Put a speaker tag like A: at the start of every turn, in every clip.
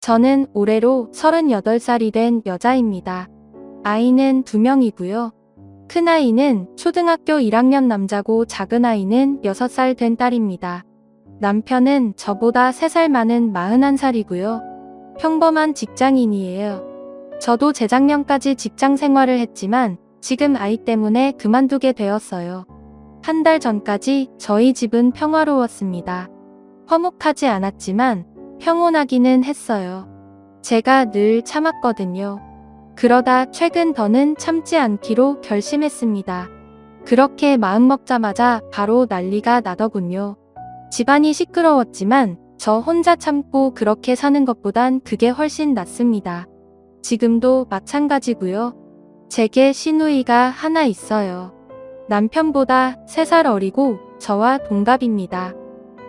A: 저는 올해로 38살이 된 여자입니다. 아이는 2명이고요. 큰아이는 초등학교 1학년 남자고 작은아이는 6살 된 딸입니다. 남편은 저보다 3살 많은 41살이고요. 평범한 직장인이에요. 저도 재작년까지 직장 생활을 했지만 지금 아이 때문에 그만두게 되었어요. 한 달 전까지 저희 집은 평화로웠습니다. 화목하지 않았지만 평온하기는 했어요. 제가 늘 참았거든요. 그러다 최근 더는 참지 않기로 결심했습니다. 그렇게 마음먹자마자 바로 난리가 나더군요. 집안이 시끄러웠지만 저 혼자 참고 그렇게 사는 것보단 그게 훨씬 낫습니다. 지금도 마찬가지고요. 제게 시누이가 하나 있어요. 남편보다 3살 어리고 저와 동갑입니다.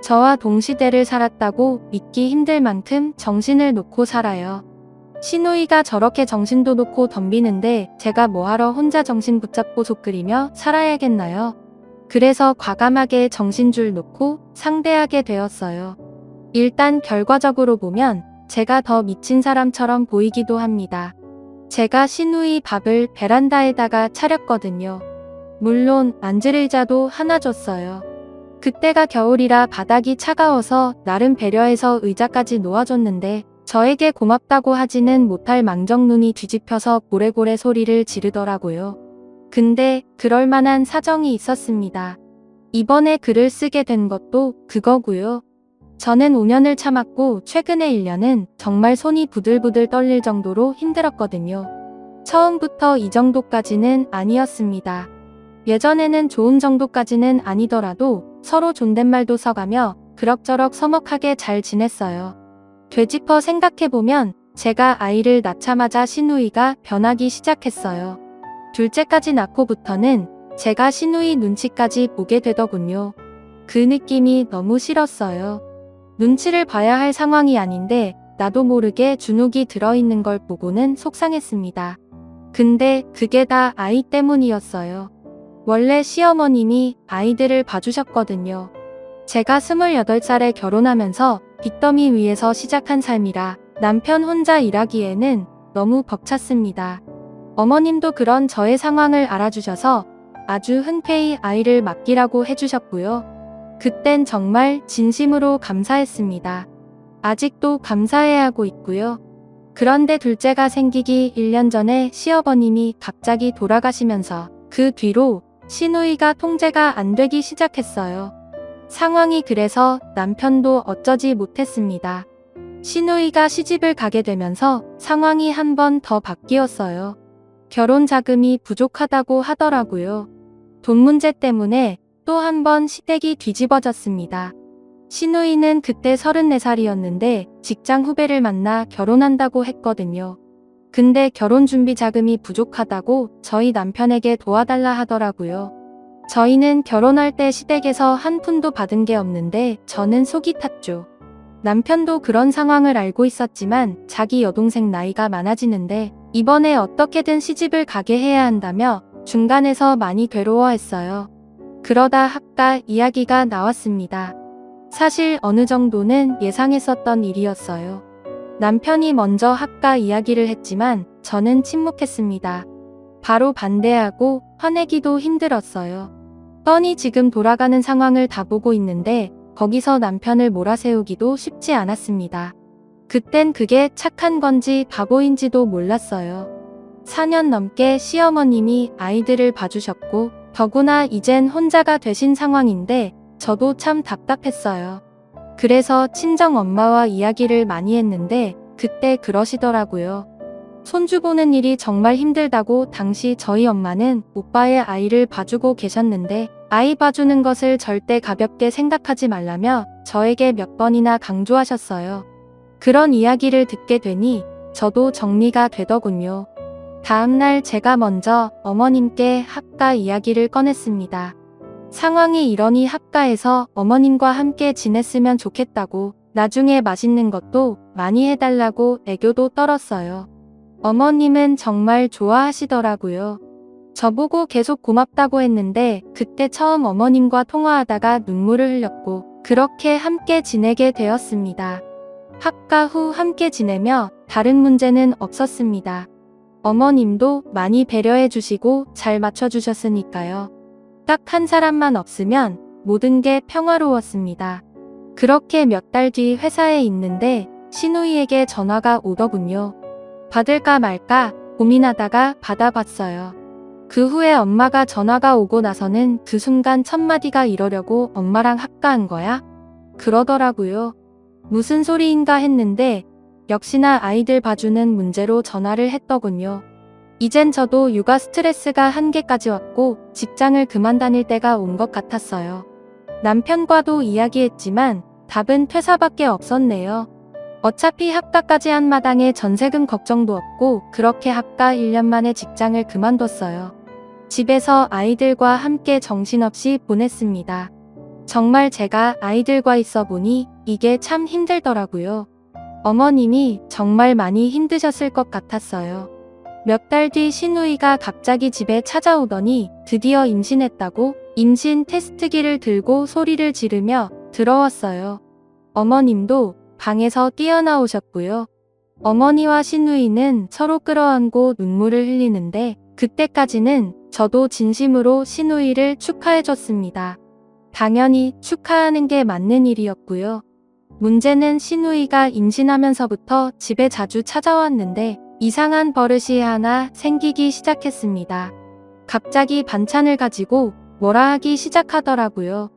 A: 저와 동시대를 살았다고 믿기 힘들 만큼 정신을 놓고 살아요. 시누이가 저렇게 정신도 놓고 덤비는데 제가 뭐하러 혼자 정신 붙잡고 속끓이며 살아야겠나요? 그래서 과감하게 정신줄 놓고 상대하게 되었어요. 일단 결과적으로 보면 제가 더 미친 사람처럼 보이기도 합니다. 제가 시누이 밥을 베란다에다가 차렸거든요. 물론 앉을 의자도 하나 줬어요. 그때가 겨울이라 바닥이 차가워서 나름 배려해서 의자까지 놓아줬는데 저에게 고맙다고 하지는 못할 망정 눈이 뒤집혀서 고래고래 소리를 지르더라고요. 근데 그럴 만한 사정이 있었습니다. 이번에 글을 쓰게 된 것도 그거고요. 저는 5년을 참았고 최근에 1년은 정말 손이 부들부들 떨릴 정도로 힘들었거든요. 처음부터 이 정도까지는 아니었습니다. 예전에는 좋은 정도까지는 아니더라도 서로 존댓말도 써가며 그럭저럭 서먹하게 잘 지냈어요. 되짚어 생각해보면 제가 아이를 낳자마자 시누이가 변하기 시작했어요. 둘째까지 낳고부터는 제가 시누이 눈치까지 보게 되더군요. 그 느낌이 너무 싫었어요. 눈치를 봐야 할 상황이 아닌데 나도 모르게 주눅이 들어있는 걸 보고는 속상했습니다. 근데 그게 다 아이 때문이었어요. 원래 시어머님이 아이들을 봐주셨거든요. 제가 28살에 결혼하면서 빚더미 위에서 시작한 삶이라 남편 혼자 일하기에는 너무 벅찼습니다. 어머님도 그런 저의 상황을 알아주셔서 아주 흔쾌히 아이를 맡기라고 해주셨고요. 그땐 정말 진심으로 감사했습니다. 아직도 감사해야 하고 있고요. 그런데 둘째가 생기기 1년 전에 시어머님이 갑자기 돌아가시면서 그 뒤로 시누이가 통제가 안 되기 시작했어요. 상황이 그래서 남편도 어쩌지 못했습니다. 시누이가 시집을 가게 되면서 상황이 한 번 더 바뀌었어요. 결혼 자금이 부족하다고 하더라고요. 돈 문제 때문에 또 한 번 시댁이 뒤집어졌습니다. 시누이는 그때 34살이었는데 직장 후배를 만나 결혼한다고 했거든요. 근데 결혼 준비 자금이 부족하다고 저희 남편에게 도와달라 하더라고요. 저희는 결혼할 때 시댁에서 한 푼도 받은 게 없는데 저는 속이 탔죠. 남편도 그런 상황을 알고 있었지만 자기 여동생 나이가 많아지는데 이번에 어떻게든 시집을 가게 해야 한다며 중간에서 많이 괴로워했어요. 그러다 학가 이야기가 나왔습니다. 사실 어느 정도는 예상했었던 일이었어요. 남편이 먼저 학가 이야기를 했지만 저는 침묵했습니다. 바로 반대하고 화내기도 힘들었어요. 뻔히 지금 돌아가는 상황을 다 보고 있는데 거기서 남편을 몰아세우기도 쉽지 않았습니다. 그땐 그게 착한 건지 바보인지도 몰랐어요. 4년 넘게 시어머님이 아이들을 봐주셨고 더구나 이젠 혼자가 되신 상황인데 저도 참 답답했어요. 그래서 친정엄마와 이야기를 많이 했는데 그때 그러시더라고요. 손주 보는 일이 정말 힘들다고. 당시 저희 엄마는 오빠의 아이를 봐주고 계셨는데 아이 봐주는 것을 절대 가볍게 생각하지 말라며 저에게 몇 번이나 강조하셨어요. 그런 이야기를 듣게 되니 저도 정리가 되더군요. 다음날 제가 먼저 어머님께 학가 이야기를 꺼냈습니다. 상황이 이러니 학가에서 어머님과 함께 지냈으면 좋겠다고, 나중에 맛있는 것도 많이 해달라고 애교도 떨었어요. 어머님은 정말 좋아하시더라고요. 저보고 계속 고맙다고 했는데 그때 처음 어머님과 통화하다가 눈물을 흘렸고 그렇게 함께 지내게 되었습니다. 합가 후 함께 지내며 다른 문제는 없었습니다. 어머님도 많이 배려해 주시고 잘 맞춰주셨으니까요. 딱 한 사람만 없으면 모든 게 평화로웠습니다. 그렇게 몇 달 뒤 회사에 있는데 시누이에게 전화가 오더군요. 받을까 말까 고민하다가 받아봤어요. 그 후에 엄마가 전화가 오고 나서는 그 순간 첫마디가 이러려고 엄마랑 합가한 거야? 그러더라고요. 무슨 소리인가 했는데 역시나 아이들 봐주는 문제로 전화를 했더군요. 이젠 저도 육아 스트레스가 한계까지 왔고 직장을 그만 다닐 때가 온 것 같았어요. 남편과도 이야기했지만 답은 퇴사밖에 없었네요. 어차피 합가까지 한 마당에 전세금 걱정도 없고 그렇게 합가 1년 만에 직장을 그만뒀어요. 집에서 아이들과 함께 정신없이 보냈습니다. 정말 제가 아이들과 있어 보니 이게 참 힘들더라고요. 어머님이 정말 많이 힘드셨을 것 같았어요. 몇 달 뒤 시누이가 갑자기 집에 찾아오더니 드디어 임신했다고 임신 테스트기를 들고 소리를 지르며 들어왔어요. 어머님도 방에서 뛰어나오셨고요. 어머니와 시누이는 서로 끌어안고 눈물을 흘리는데 그때까지는 저도 진심으로 시누이를 축하해줬습니다. 당연히 축하하는 게 맞는 일이었고요. 문제는 시누이가 임신하면서부터 집에 자주 찾아왔는데 이상한 버릇이 하나 생기기 시작했습니다. 갑자기 반찬을 가지고 뭐라 하기 시작하더라고요.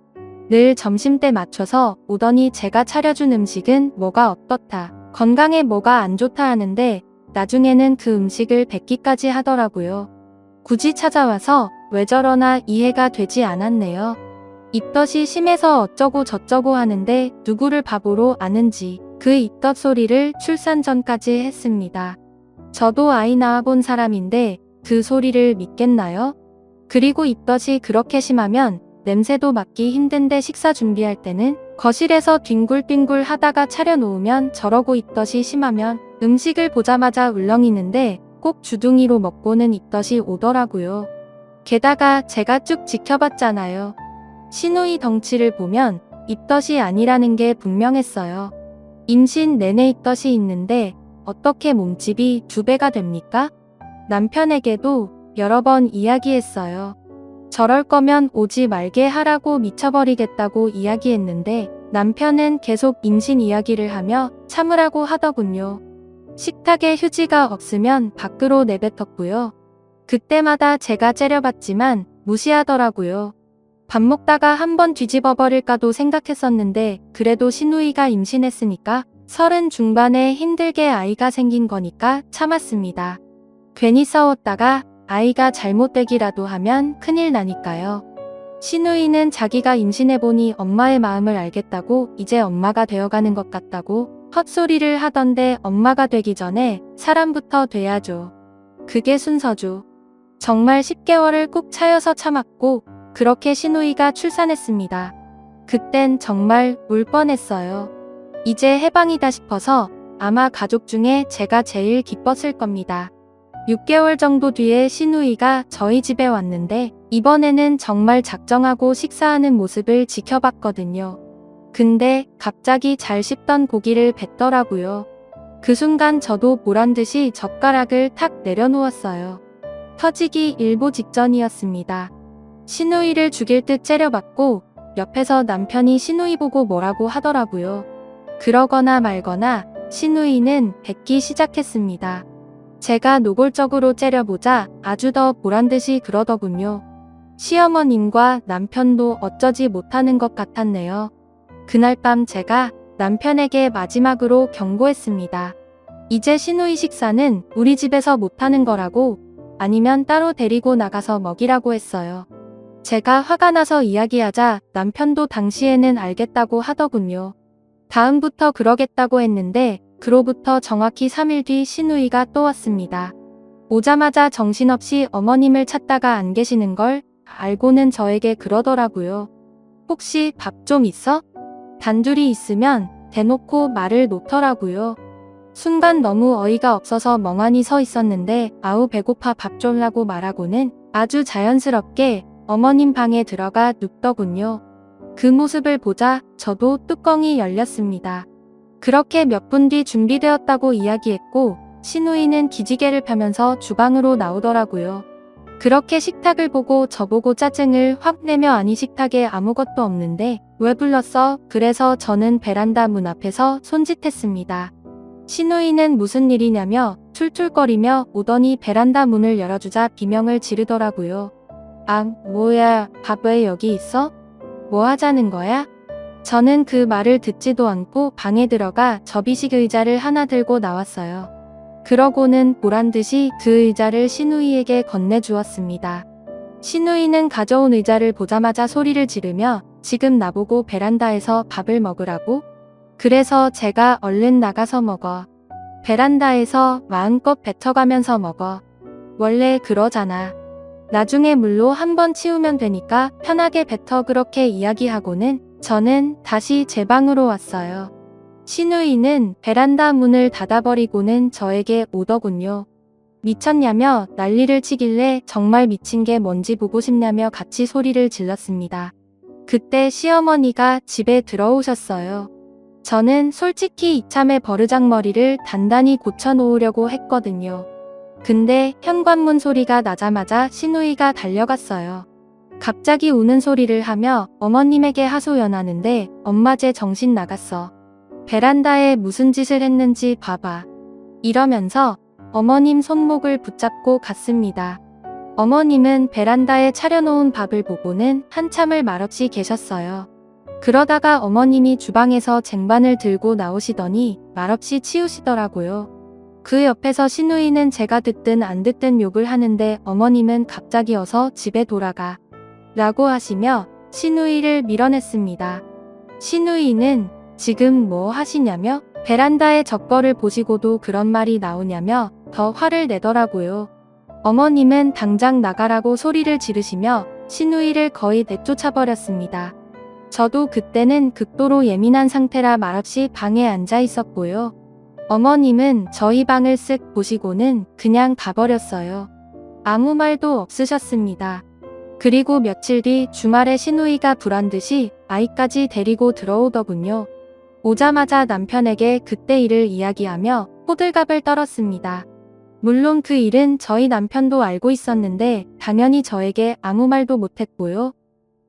A: 늘 점심때 맞춰서 오더니 제가 차려준 음식은 뭐가 어떻다, 건강에 뭐가 안 좋다 하는데 나중에는 그 음식을 뱉기까지 하더라고요. 굳이 찾아와서 왜 저러나 이해가 되지 않았네요. 입덧이 심해서 어쩌고 저쩌고 하는데 누구를 바보로 아는지 그 입덧 소리를 출산 전까지 했습니다. 저도 아이 낳아본 사람인데 그 소리를 믿겠나요? 그리고 입덧이 그렇게 심하면 냄새도 맡기 힘든데 식사 준비할 때는 거실에서 뒹굴뒹굴 하다가 차려놓으면 저러고 입덧이 심하면 음식을 보자마자 울렁이는데 꼭 주둥이로 먹고는 입덧이 오더라고요. 게다가 제가 쭉 지켜봤잖아요. 시누이 덩치를 보면 입덧이 아니라는 게 분명했어요. 임신 내내 입덧이 있는데 어떻게 몸집이 2배가 됩니까? 남편에게도 여러 번 이야기했어요. 저럴 거면 오지 말게 하라고 미쳐버리겠다고 이야기했는데 남편은 계속 임신 이야기를 하며 참으라고 하더군요. 식탁에 휴지가 없으면 밖으로 내뱉었고요. 그때마다 제가 째려봤지만 무시하더라고요. 밥 먹다가 한번 뒤집어 버릴까도 생각했었는데 그래도 시누이가 임신했으니까 30 중반에 힘들게 아이가 생긴 거니까 참았습니다. 괜히 싸웠다가 아이가 잘못되기라도 하면 큰일 나니까요. 시누이는 자기가 임신해보니 엄마의 마음을 알겠다고 이제 엄마가 되어가는 것 같다고 헛소리를 하던데 엄마가 되기 전에 사람부터 돼야죠. 그게 순서죠. 정말 10개월을 꾹 차여서 참았고 그렇게 시누이가 출산했습니다. 그땐 정말 울 뻔했어요. 이제 해방이다 싶어서 아마 가족 중에 제가 제일 기뻤을 겁니다. 6개월 정도 뒤에 시누이가 저희 집에 왔는데 이번에는 정말 작정하고 식사하는 모습을 지켜봤거든요. 근데 갑자기 잘 씹던 고기를 뱉더라고요. 그 순간 저도 보란듯이 젓가락을 탁 내려놓았어요. 터지기 일보 직전이었습니다. 시누이를 죽일 듯 째려봤고 옆에서 남편이 시누이 보고 뭐라고 하더라고요. 그러거나 말거나 시누이는 뱉기 시작했습니다. 제가 노골적으로 째려보자 아주 더 보란듯이 그러더군요. 시어머님과 남편도 어쩌지 못하는 것 같았네요. 그날 밤 제가 남편에게 마지막으로 경고했습니다. 이제 시누이 식사는 우리 집에서 못하는 거라고 아니면 따로 데리고 나가서 먹이라고 했어요. 제가 화가 나서 이야기하자 남편도 당시에는 알겠다고 하더군요. 다음부터 그러겠다고 했는데 그로부터 정확히 3일 뒤 시누이가 또 왔습니다. 오자마자 정신없이 어머님을 찾다가 안 계시는 걸 알고는 저에게 그러더라고요. 혹시 밥 좀 있어? 단둘이 있으면 대놓고 말을 놓더라고요. 순간 너무 어이가 없어서 멍하니 서 있었는데 아우 배고파 밥 졸라고 말하고는 아주 자연스럽게 어머님 방에 들어가 눕더군요. 그 모습을 보자 저도 뚜껑이 열렸습니다. 그렇게 몇 분 뒤 준비되었다고 이야기했고 신우이는 기지개를 펴면서 주방으로 나오더라고요. 그렇게 식탁을 보고 저보고 짜증을 확 내며 아니 식탁에 아무것도 없는데 왜 불렀어? 그래서 저는 베란다 문 앞에서 손짓했습니다. 신우이는 무슨 일이냐며 툴툴거리며 오더니 베란다 문을 열어주자 비명을 지르더라고요. 아, 뭐야, 밥 왜 여기 있어? 뭐 하자는 거야? 저는 그 말을 듣지도 않고 방에 들어가 접이식 의자를 하나 들고 나왔어요. 그러고는 보란듯이 그 의자를 신우이에게 건네주었습니다. 신우이는 가져온 의자를 보자마자 소리를 지르며 지금 나보고 베란다에서 밥을 먹으라고? 그래서 제가 얼른 나가서 먹어. 베란다에서 마음껏 뱉어가면서 먹어. 원래 그러잖아. 나중에 물로 한번 치우면 되니까 편하게 뱉어 그렇게 이야기하고는 저는 다시 제 방으로 왔어요. 신우이는 베란다 문을 닫아버리고는 저에게 오더군요. 미쳤냐며 난리를 치길래 정말 미친 게 뭔지 보고 싶냐며 같이 소리를 질렀습니다. 그때 시어머니가 집에 들어오셨어요. 저는 솔직히 이참에 버르장머리를 단단히 고쳐놓으려고 했거든요. 근데 현관문 소리가 나자마자 신우이가 달려갔어요. 갑자기 우는 소리를 하며 어머님에게 하소연하는데 엄마 쟤 정신 나갔어. 베란다에 무슨 짓을 했는지 봐봐. 이러면서 어머님 손목을 붙잡고 갔습니다. 어머님은 베란다에 차려놓은 밥을 보고는 한참을 말없이 계셨어요. 그러다가 어머님이 주방에서 쟁반을 들고 나오시더니 말없이 치우시더라고요. 그 옆에서 신우이는 제가 듣든 안 듣든 욕을 하는데 어머님은 갑자기 어서 집에 돌아가 라고 하시며 신우이를 밀어냈습니다. 신우이는 지금 뭐 하시냐며 베란다의 적거를 보시고도 그런 말이 나오냐며 더 화를 내더라고요. 어머님은 당장 나가라고 소리를 지르시며 신우이를 거의 내쫓아버렸습니다. 저도 그때는 극도로 예민한 상태라 말없이 방에 앉아 있었고요. 어머님은 저희 방을 쓱 보시고는 그냥 가버렸어요. 아무 말도 없으셨습니다. 그리고 며칠 뒤 주말에 신우이가 불안듯이 아이까지 데리고 들어오더군요. 오자마자 남편에게 그때 일을 이야기하며 호들갑을 떨었습니다. 물론 그 일은 저희 남편도 알고 있었는데 당연히 저에게 아무 말도 못했고요.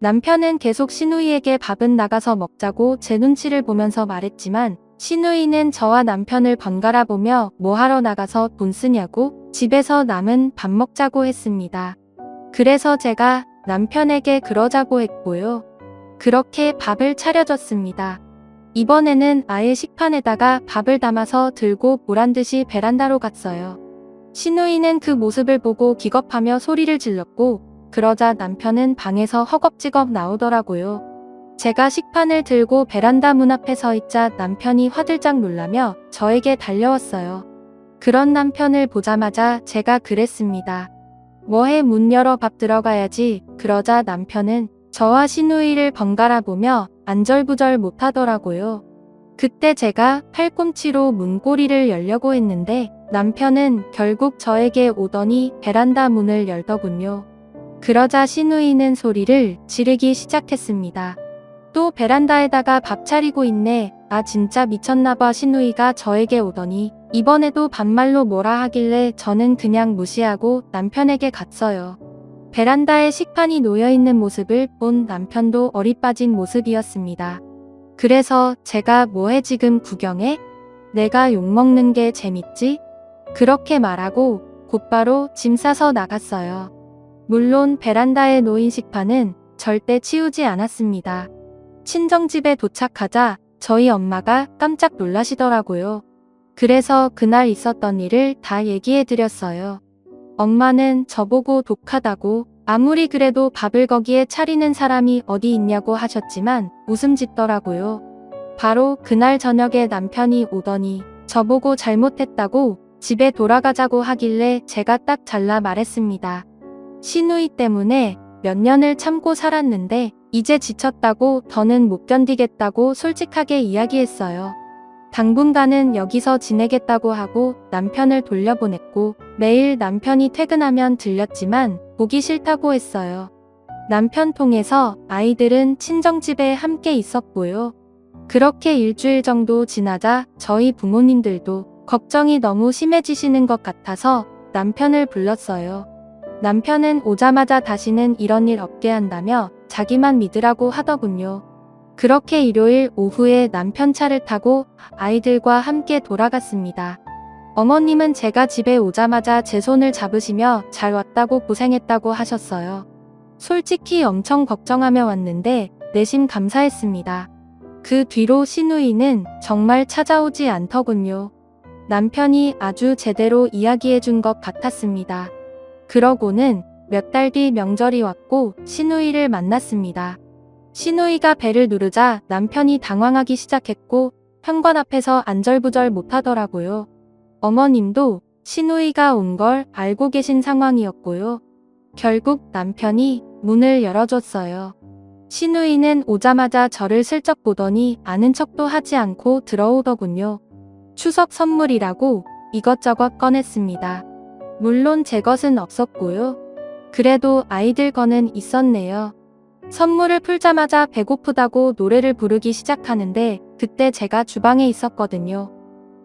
A: 남편은 계속 신우이에게 밥은 나가서 먹자고 제 눈치를 보면서 말했지만 신우이는 저와 남편을 번갈아 보며 뭐하러 나가서 돈 쓰냐고 집에서 남은 밥 먹자고 했습니다. 그래서 제가 남편에게 그러자고 했고요. 그렇게 밥을 차려줬습니다. 이번에는 아예 식판에다가 밥을 담아서 들고 보란듯이 베란다로 갔어요. 신우이는 그 모습을 보고 기겁하며 소리를 질렀고 그러자 남편은 방에서 허겁지겁 나오더라고요. 제가 식판을 들고 베란다 문 앞에 서 있자 남편이 화들짝 놀라며 저에게 달려왔어요. 그런 남편을 보자마자 제가 그랬습니다. 뭐해 문 열어 밥 들어가야지. 그러자 남편은 저와 신우이를 번갈아 보며 안절부절 못하더라고요. 그때 제가 팔꿈치로 문고리를 열려고 했는데 남편은 결국 저에게 오더니 베란다 문을 열더군요. 그러자 신우이는 소리를 지르기 시작했습니다. 또 베란다에다가 밥 차리고 있네. 아 진짜 미쳤나봐. 신우이가 저에게 오더니 이번에도 반말로 뭐라 하길래 저는 그냥 무시하고 남편에게 갔어요. 베란다에 식판이 놓여있는 모습을 본 남편도 어리 빠진 모습이었습니다. 그래서 제가 뭐해 지금 구경해? 내가 욕먹는 게 재밌지? 그렇게 말하고 곧바로 짐 싸서 나갔어요. 물론 베란다에 놓인 식판은 절대 치우지 않았습니다. 친정집에 도착하자 저희 엄마가 깜짝 놀라시더라고요. 그래서 그날 있었던 일을 다 얘기해드렸어요. 엄마는 저보고 독하다고 아무리 그래도 밥을 거기에 차리는 사람이 어디 있냐고 하셨지만 웃음 짓더라고요. 바로 그날 저녁에 남편이 오더니 저보고 잘못했다고 집에 돌아가자고 하길래 제가 딱 잘라 말했습니다. 신우이 때문에 몇 년을 참고 살았는데 이제 지쳤다고 더는 못 견디겠다고 솔직하게 이야기했어요. 당분간은 여기서 지내겠다고 하고 남편을 돌려보냈고 매일 남편이 퇴근하면 들렸지만 보기 싫다고 했어요. 남편 통해서 아이들은 친정집에 함께 있었고요. 그렇게 일주일 정도 지나자 저희 부모님들도 걱정이 너무 심해지시는 것 같아서 남편을 불렀어요. 남편은 오자마자 다시는 이런 일 없게 한다며 자기만 믿으라고 하더군요. 그렇게 일요일 오후에 남편 차를 타고 아이들과 함께 돌아갔습니다. 어머님은 제가 집에 오자마자 제 손을 잡으시며 잘 왔다고 고생했다고 하셨어요. 솔직히 엄청 걱정하며 왔는데 내심 감사했습니다. 그 뒤로 시누이는 정말 찾아오지 않더군요. 남편이 아주 제대로 이야기해준 것 같았습니다. 그러고는 몇 달 뒤 명절이 왔고 시누이를 만났습니다. 시누이가 벨을 누르자 남편이 당황하기 시작했고 현관 앞에서 안절부절 못하더라고요. 어머님도 시누이가 온 걸 알고 계신 상황이었고요. 결국 남편이 문을 열어줬어요. 시누이는 오자마자 저를 슬쩍 보더니 아는 척도 하지 않고 들어오더군요. 추석 선물이라고 이것저것 꺼냈습니다. 물론 제 것은 없었고요. 그래도 아이들 거는 있었네요. 선물을 풀자마자 배고프다고 노래를 부르기 시작하는데 그때 제가 주방에 있었거든요.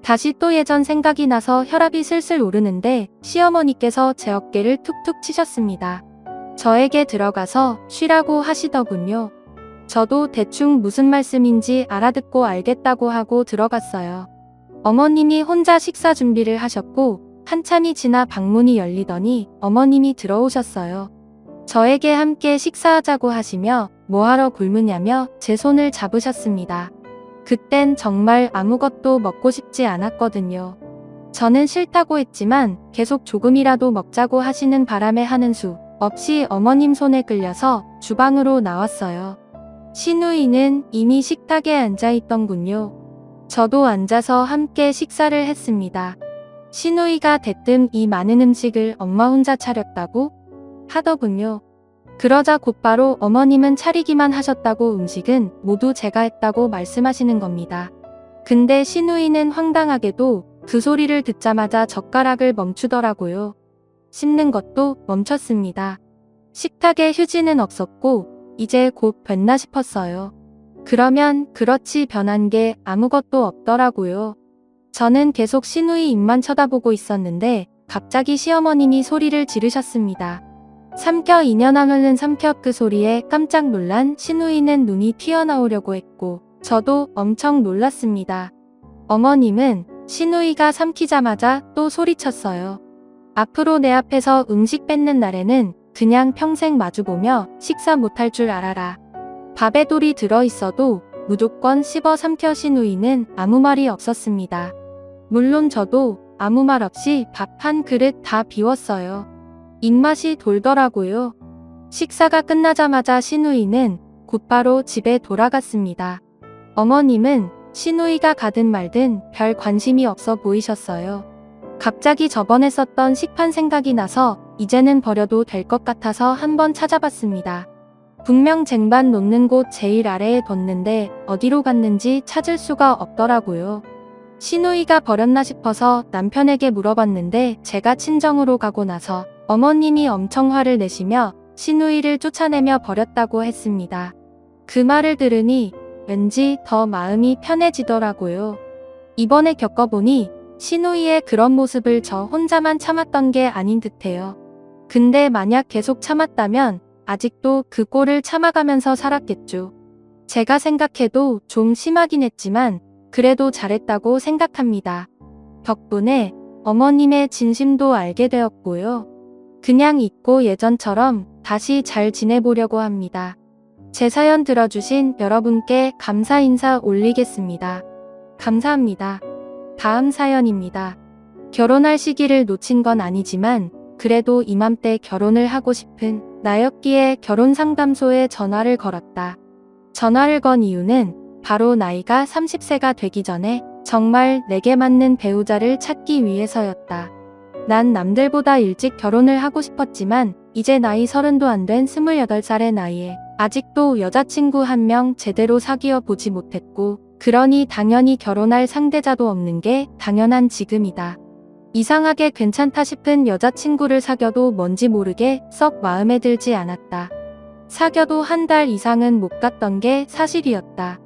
A: 다시 또 예전 생각이 나서 혈압이 슬슬 오르는데 시어머니께서 제 어깨를 툭툭 치셨습니다. 저에게 들어가서 쉬라고 하시더군요. 저도 대충 무슨 말씀인지 알아듣고 알겠다고 하고 들어갔어요. 어머님이 혼자 식사 준비를 하셨고 한참이 지나 방문이 열리더니 어머님이 들어오셨어요. 저에게 함께 식사하자고 하시며 뭐하러 굶으냐며 제 손을 잡으셨습니다. 그땐 정말 아무것도 먹고 싶지 않았거든요. 저는 싫다고 했지만 계속 조금이라도 먹자고 하시는 바람에 하는 수 없이 어머님 손에 끌려서 주방으로 나왔어요. 시누이는 이미 식탁에 앉아있던군요. 저도 앉아서 함께 식사를 했습니다. 시누이가 대뜸 이 많은 음식을 엄마 혼자 차렸다고 하더군요. 그러자 곧바로 어머님은 차리기만 하셨다고 음식은 모두 제가 했다고 말씀하시는 겁니다. 근데 시누이는 황당하게도 그 소리를 듣자마자 젓가락을 멈추더라고요. 씹는 것도 멈췄습니다. 식탁에 휴지는 없었고 이제 곧 뱉나 싶었어요. 그러면 그렇지 변한 게 아무것도 없더라고요. 저는 계속 시누이 입만 쳐다보고 있었는데 갑자기 시어머님이 소리를 지르셨습니다. 삼켜 2년 안 흐른 삼켜 그 소리에 깜짝 놀란 시누이는 눈이 튀어나오려고 했고 저도 엄청 놀랐습니다. 어머님은 시누이가 삼키자마자 또 소리쳤어요. 앞으로 내 앞에서 음식 뺏는 날에는 그냥 평생 마주보며 식사 못할 줄 알아라. 밥에 돌이 들어있어도 무조건 씹어 삼켜. 시누이는 아무 말이 없었습니다. 물론 저도 아무 말 없이 밥 한 그릇 다 비웠어요. 입맛이 돌더라고요. 식사가 끝나자마자 시누이는 곧바로 집에 돌아갔습니다. 어머님은 시누이가 가든 말든 별 관심이 없어 보이셨어요. 갑자기 저번에 썼던 식판 생각이 나서 이제는 버려도 될 것 같아서 한번 찾아봤습니다. 분명 쟁반 놓는 곳 제일 아래에 뒀는데 어디로 갔는지 찾을 수가 없더라고요. 시누이가 버렸나 싶어서 남편에게 물어봤는데 제가 친정으로 가고 나서 어머님이 엄청 화를 내시며 시누이를 쫓아내며 버렸다고 했습니다. 그 말을 들으니 왠지 더 마음이 편해지더라고요. 이번에 겪어보니 시누이의 그런 모습을 저 혼자만 참았던 게 아닌 듯해요. 근데 만약 계속 참았다면 아직도 그 꼴을 참아가면서 살았겠죠. 제가 생각해도 좀 심하긴 했지만 그래도 잘했다고 생각합니다. 덕분에 어머님의 진심도 알게 되었고요. 그냥 잊고 예전처럼 다시 잘 지내보려고 합니다. 제 사연 들어주신 여러분께 감사 인사 올리겠습니다. 감사합니다. 다음 사연입니다. 결혼할 시기를 놓친 건 아니지만 그래도 이맘때 결혼을 하고 싶은 나였기에 결혼상담소에 전화를 걸었다. 전화를 건 이유는 바로 나이가 30세가 되기 전에 정말 내게 맞는 배우자를 찾기 위해서였다. 난 남들보다 일찍 결혼을 하고 싶었지만 이제 나이 30도 안 된 28살의 나이에 아직도 여자친구 한 명 제대로 사귀어 보지 못했고 그러니 당연히 결혼할 상대자도 없는 게 당연한 지금이다. 이상하게 괜찮다 싶은 여자친구를 사귀어도 뭔지 모르게 썩 마음에 들지 않았다. 사귀어도 한 달 이상은 못 갔던 게 사실이었다.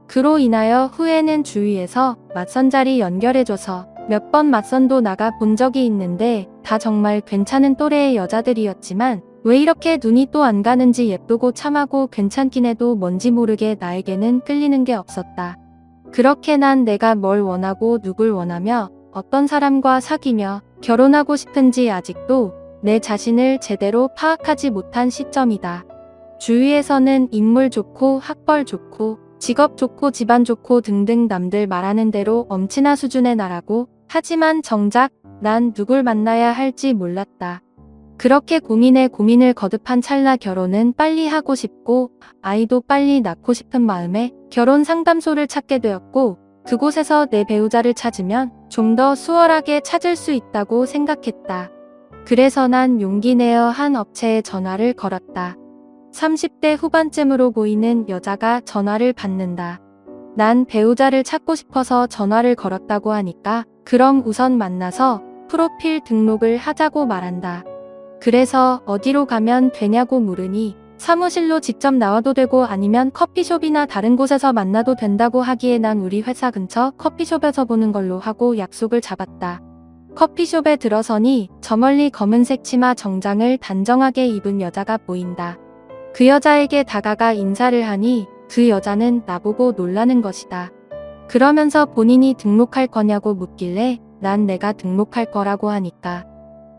A: 그로 인하여 후에는 주위에서 맞선 자리 연결해줘서 몇 번 맞선도 나가 본 적이 있는데 다 정말 괜찮은 또래의 여자들이었지만 왜 이렇게 눈이 또 안 가는지 예쁘고 참하고 괜찮긴 해도 뭔지 모르게 나에게는 끌리는 게 없었다. 그렇게 난 내가 뭘 원하고 누굴 원하며 어떤 사람과 사귀며 결혼하고 싶은지 아직도 내 자신을 제대로 파악하지 못한 시점이다. 주위에서는 인물 좋고 학벌 좋고 직업 좋고 집안 좋고 등등 남들 말하는 대로 엄친아 수준의 나라고 하지만 정작 난 누굴 만나야 할지 몰랐다. 그렇게 고민에 고민을 거듭한 찰나 결혼은 빨리 하고 싶고 아이도 빨리 낳고 싶은 마음에 결혼 상담소를 찾게 되었고 그곳에서 내 배우자를 찾으면 좀 더 수월하게 찾을 수 있다고 생각했다. 그래서 난 용기 내어 한 업체에 전화를 걸었다. 30대 후반쯤으로 보이는 여자가 전화를 받는다. 난 배우자를 찾고 싶어서 전화를 걸었다고 하니까 그럼 우선 만나서 프로필 등록을 하자고 말한다. 그래서 어디로 가면 되냐고 물으니 사무실로 직접 나와도 되고 아니면 커피숍이나 다른 곳에서 만나도 된다고 하기에 난 우리 회사 근처 커피숍에서 보는 걸로 하고 약속을 잡았다. 커피숍에 들어서니 저 멀리 검은색 치마 정장을 단정하게 입은 여자가 보인다. 그 여자에게 다가가 인사를 하니 그 여자는 나보고 놀라는 것이다. 그러면서 본인이 등록할 거냐고 묻길래 난 내가 등록할 거라고 하니까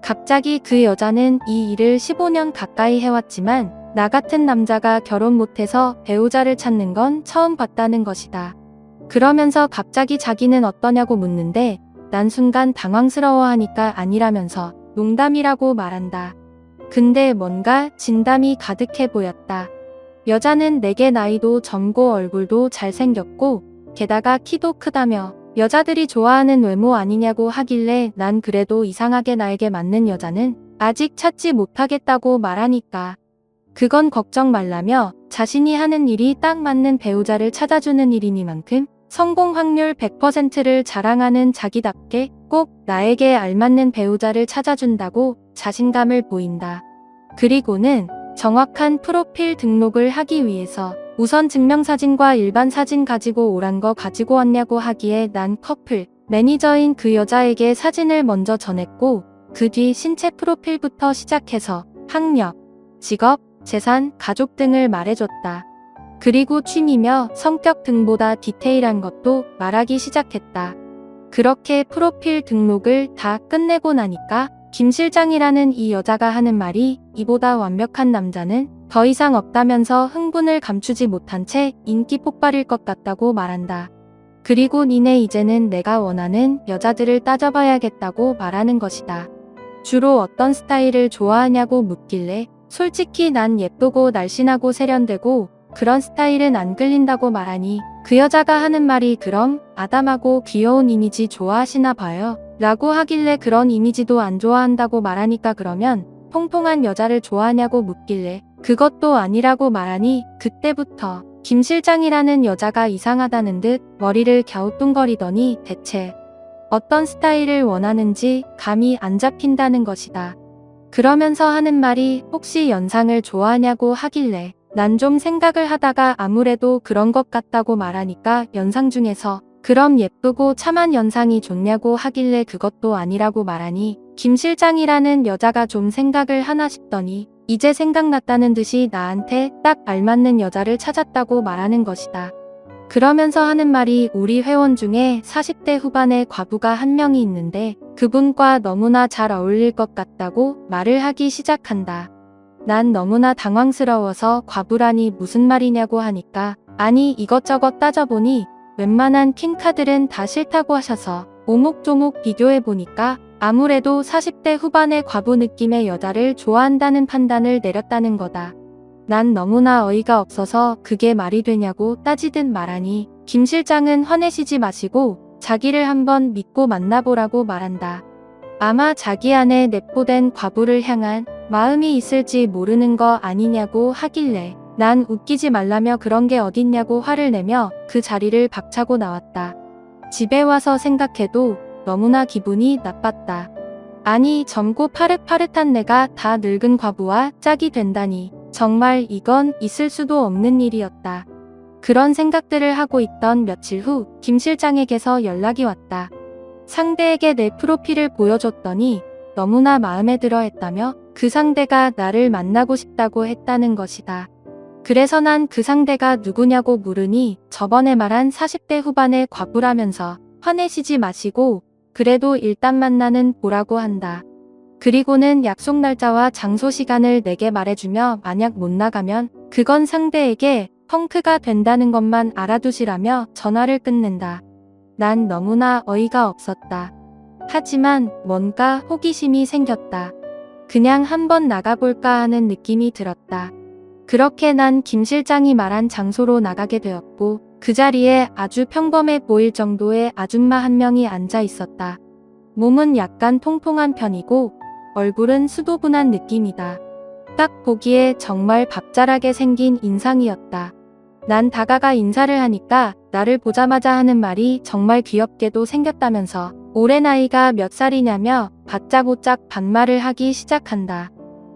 A: 갑자기 그 여자는 이 일을 15년 가까이 해왔지만 나 같은 남자가 결혼 못해서 배우자를 찾는 건 처음 봤다는 것이다. 그러면서 갑자기 자기는 어떠냐고 묻는데 난 순간 당황스러워하니까 아니라면서 농담이라고 말한다. 근데 뭔가 진담이 가득해 보였다. 여자는 내게 나이도 젊고 얼굴도 잘생겼고 게다가 키도 크다며 여자들이 좋아하는 외모 아니냐고 하길래 난 그래도 이상하게 나에게 맞는 여자는 아직 찾지 못하겠다고 말하니까 그건 걱정 말라며 자신이 하는 일이 딱 맞는 배우자를 찾아주는 일이니만큼 성공 확률 100%를 자랑하는 자기답게 꼭 나에게 알맞는 배우자를 찾아준다고 자신감을 보인다. 그리고는 정확한 프로필 등록을 하기 위해서 우선 증명사진과 일반 사진 가지고 오란 거 가지고 왔냐고 하기에 난 커플 매니저인 그 여자에게 사진을 먼저 전했고 그 뒤 신체 프로필부터 시작해서 학력, 직업, 재산, 가족 등을 말해줬다. 그리고 취미며 성격 등보다 디테일한 것도 말하기 시작했다. 그렇게 프로필 등록을 다 끝내고 나니까 김 실장이라는 이 여자가 하는 말이 이보다 완벽한 남자는 더 이상 없다면서 흥분을 감추지 못한 채 인기 폭발일 것 같다고 말한다. 그리고 니네 이제는 내가 원하는 여자들을 따져봐야겠다고 말하는 것이다. 주로 어떤 스타일을 좋아하냐고 묻길래 솔직히 난 예쁘고 날씬하고 세련되고 그런 스타일은 안 끌린다고 말하니 그 여자가 하는 말이 그럼 아담하고 귀여운 이미지 좋아하시나 봐요 라고 하길래 그런 이미지도 안 좋아한다고 말하니까 그러면 통통한 여자를 좋아하냐고 묻길래 그것도 아니라고 말하니 그때부터 김 실장이라는 여자가 이상하다는 듯 머리를 갸우뚱거리더니 대체 어떤 스타일을 원하는지 감이 안 잡힌다는 것이다. 그러면서 하는 말이 혹시 연상을 좋아하냐고 하길래 난 좀 생각을 하다가 아무래도 그런 것 같다고 말하니까 연상 중에서 그럼 예쁘고 참한 연상이 좋냐고 하길래 그것도 아니라고 말하니 김 실장이라는 여자가 좀 생각을 하나 싶더니 이제 생각났다는 듯이 나한테 딱 알맞는 여자를 찾았다고 말하는 것이다. 그러면서 하는 말이 우리 회원 중에 40대 후반의 과부가 한 명이 있는데 그분과 너무나 잘 어울릴 것 같다고 말을 하기 시작한다. 난 너무나 당황스러워서 과부라니 무슨 말이냐고 하니까 아니 이것저것 따져보니 웬만한 퀸카들은 다 싫다고 하셔서 오목조목 비교해보니까 아무래도 40대 후반의 과부 느낌의 여자를 좋아한다는 판단을 내렸다는 거다. 난 너무나 어이가 없어서 그게 말이 되냐고 따지듯 말하니 김 실장은 화내시지 마시고 자기를 한번 믿고 만나보라고 말한다. 아마 자기 안에 내포된 과부를 향한 마음이 있을지 모르는 거 아니냐고 하길래 난 웃기지 말라며 그런 게 어딨냐고 화를 내며 그 자리를 박차고 나왔다. 집에 와서 생각해도 너무나 기분이 나빴다. 아니 젊고 파릇파릇한 내가 다 늙은 과부와 짝이 된다니 정말 이건 있을 수도 없는 일이었다. 그런 생각들을 하고 있던 며칠 후 김 실장에게서 연락이 왔다. 상대에게 내 프로필을 보여줬더니 너무나 마음에 들어 했다며 그 상대가 나를 만나고 싶다고 했다는 것이다. 그래서 난 그 상대가 누구냐고 물으니 저번에 말한 40대 후반의 과부라면서 화내시지 마시고 그래도 일단 만나는 보라고 한다. 그리고는 약속 날짜와 장소 시간을 내게 말해주며 만약 못 나가면 그건 상대에게 펑크가 된다는 것만 알아두시라며 전화를 끊는다. 난 너무나 어이가 없었다. 하지만 뭔가 호기심이 생겼다. 그냥 한번 나가볼까 하는 느낌이 들었다. 그렇게 난 김 실장이 말한 장소로 나가게 되었고 그 자리에 아주 평범해 보일 정도의 아줌마 한 명이 앉아 있었다. 몸은 약간 통통한 편이고 얼굴은 수도분한 느낌이다. 딱 보기에 정말 밥잘하게 생긴 인상이었다. 난 다가가 인사를 하니까 나를 보자마자 하는 말이 정말 귀엽게도 생겼다면서 올해 나이가 몇 살이냐며 다짜고짜 반말을 하기 시작한다.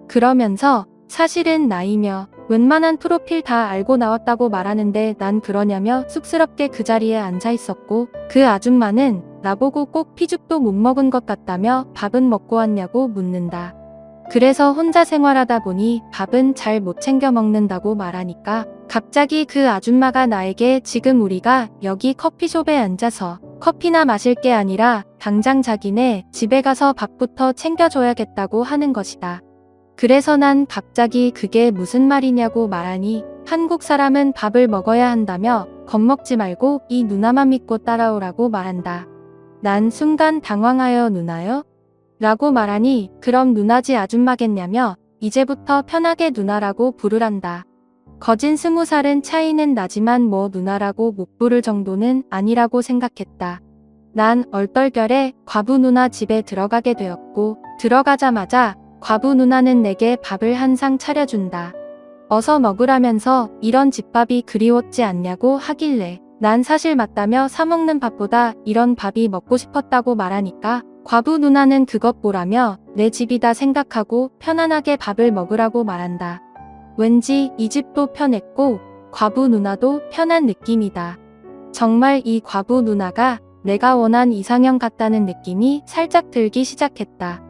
A: 그러면서 사실은 나이며 웬만한 프로필 다 알고 나왔다고 말하는데 난 그러냐며 쑥스럽게 그 자리에 앉아 있었고 그 아줌마는 나보고 꼭 피죽도 못 먹은 것 같다며 밥은 먹고 왔냐고 묻는다. 그래서 혼자 생활하다 보니 밥은 잘 못 챙겨 먹는다고 말하니까 갑자기 그 아줌마가 나에게 지금 우리가 여기 커피숍에 앉아서 커피나 마실 게 아니라 당장 자기네 집에 가서 밥부터 챙겨줘야겠다고 하는 것이다. 그래서 난 갑자기 그게 무슨 말이냐고 말하니 한국 사람은 밥을 먹어야 한다며 겁먹지 말고 이 누나만 믿고 따라오라고 말한다. 난 순간 당황하여 누나요? 라고 말하니 그럼 누나지 아줌마겠냐며 이제부터 편하게 누나라고 부르란다. 거진 20살은 차이는 나지만 뭐 누나라고 못 부를 정도는 아니라고 생각했다. 난 얼떨결에 과부 누나 집에 들어가게 되었고 들어가자마자 과부 누나는 내게 밥을 한 상 차려준다. 어서 먹으라면서 이런 집밥이 그리웠지 않냐고 하길래 난 사실 맞다며 사먹는 밥보다 이런 밥이 먹고 싶었다고 말하니까 과부 누나는 그것 보라며 내 집이다 생각하고 편안하게 밥을 먹으라고 말한다. 왠지 이 집도 편했고 과부 누나도 편한 느낌이다. 정말 이 과부 누나가 내가 원한 이상형 같다는 느낌이 살짝 들기 시작했다.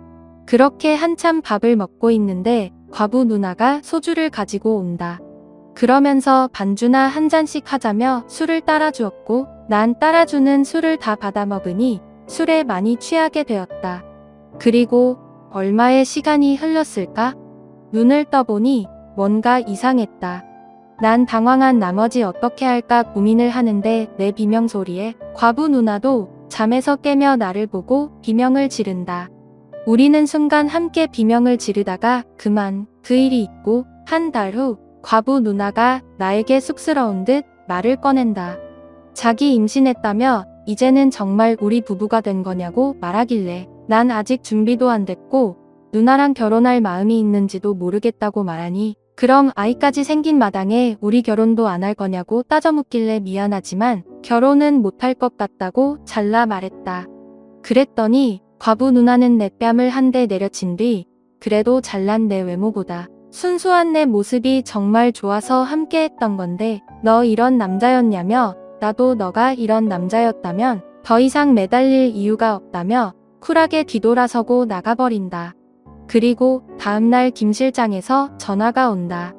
A: 그렇게 한참 밥을 먹고 있는데 과부 누나가 소주를 가지고 온다. 그러면서 반주나 한 잔씩 하자며 술을 따라주었고 난 따라주는 술을 다 받아 먹으니 술에 많이 취하게 되었다. 그리고 얼마의 시간이 흘렀을까? 눈을 떠보니 뭔가 이상했다. 난 당황한 나머지 어떻게 할까 고민을 하는데 내 비명소리에 과부 누나도 잠에서 깨며 나를 보고 비명을 지른다. 우리는 순간 함께 비명을 지르다가 그만 그 일이 있고 한 달 후 과부 누나가 나에게 쑥스러운 듯 말을 꺼낸다. 자기 임신했다며 이제는 정말 우리 부부가 된 거냐고 말하길래 난 아직 준비도 안 됐고 누나랑 결혼할 마음이 있는지도 모르겠다고 말하니 그럼 아이까지 생긴 마당에 우리 결혼도 안 할 거냐고 따져 묻길래 미안하지만 결혼은 못 할 것 같다고 잘라 말했다. 그랬더니 과부 누나는 내 뺨을 한 대 내려친 뒤 그래도 잘난 내 외모보다 순수한 내 모습이 정말 좋아서 함께했던 건데 너 이런 남자였냐며 나도 너가 이런 남자였다면 더 이상 매달릴 이유가 없다며 쿨하게 뒤돌아서고 나가버린다. 그리고 다음날 김 실장에서 전화가 온다.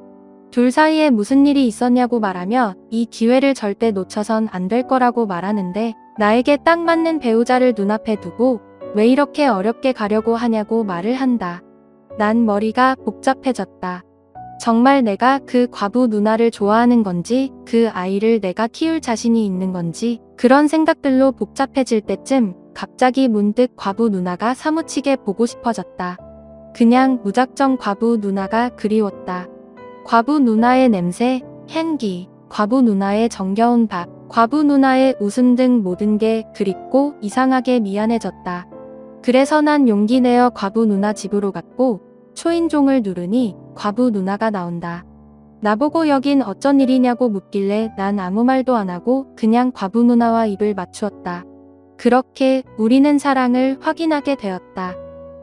A: 둘 사이에 무슨 일이 있었냐고 말하며 이 기회를 절대 놓쳐선 안 될 거라고 말하는데 나에게 딱 맞는 배우자를 눈앞에 두고 왜 이렇게 어렵게 가려고 하냐고 말을 한다. 난 머리가 복잡해졌다. 정말 내가 그 과부 누나를 좋아하는 건지 그 아이를 내가 키울 자신이 있는 건지 그런 생각들로 복잡해질 때쯤 갑자기 문득 과부 누나가 사무치게 보고 싶어졌다. 그냥 무작정 과부 누나가 그리웠다. 과부 누나의 냄새, 향기, 과부 누나의 정겨운 밥, 과부 누나의 웃음 등 모든 게 그립고 이상하게 미안해졌다. 그래서 난 용기 내어 과부 누나 집으로 갔고 초인종을 누르니 과부 누나가 나온다. 나보고 여긴 어쩐 일이냐고 묻길래 난 아무 말도 안 하고 그냥 과부 누나와 입을 맞추었다. 그렇게 우리는 사랑을 확인하게 되었다.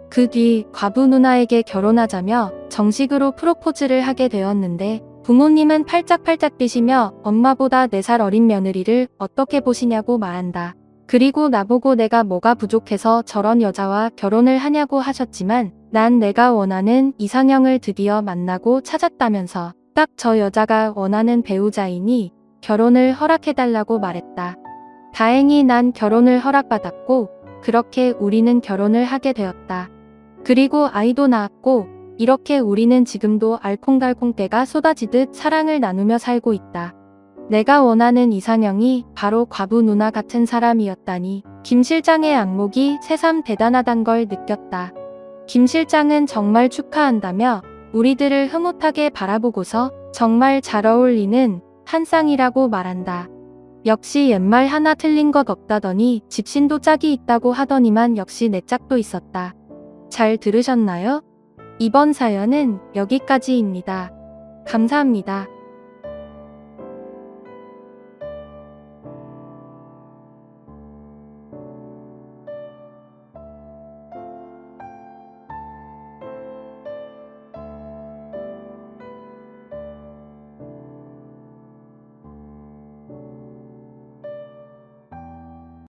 A: 그 뒤 과부 누나에게 결혼하자며 정식으로 프로포즈를 하게 되었는데 부모님은 팔짝팔짝 뛰시며 엄마보다 4살 어린 며느리를 어떻게 보시냐고 말한다. 그리고 나보고 내가 뭐가 부족해서 저런 여자와 결혼을 하냐고 하셨지만 난 내가 원하는 이상형을 드디어 만나고 찾았다면서 딱 저 여자가 원하는 배우자이니 결혼을 허락해달라고 말했다. 다행히 난 결혼을 허락받았고 그렇게 우리는 결혼을 하게 되었다. 그리고 아이도 낳았고 이렇게 우리는 지금도 알콩달콩 때가 쏟아지듯 사랑을 나누며 살고 있다. 내가 원하는 이상형이 바로 과부 누나 같은 사람이었다니 김 실장의 안목이 새삼 대단하단 걸 느꼈다. 김 실장은 정말 축하한다며 우리들을 흐뭇하게 바라보고서 정말 잘 어울리는 한 쌍이라고 말한다. 역시 옛말 하나 틀린 것 없다더니 집신도 짝이 있다고 하더니만 역시 내 짝도 있었다. 잘 들으셨나요? 이번 사연은 여기까지입니다. 감사합니다.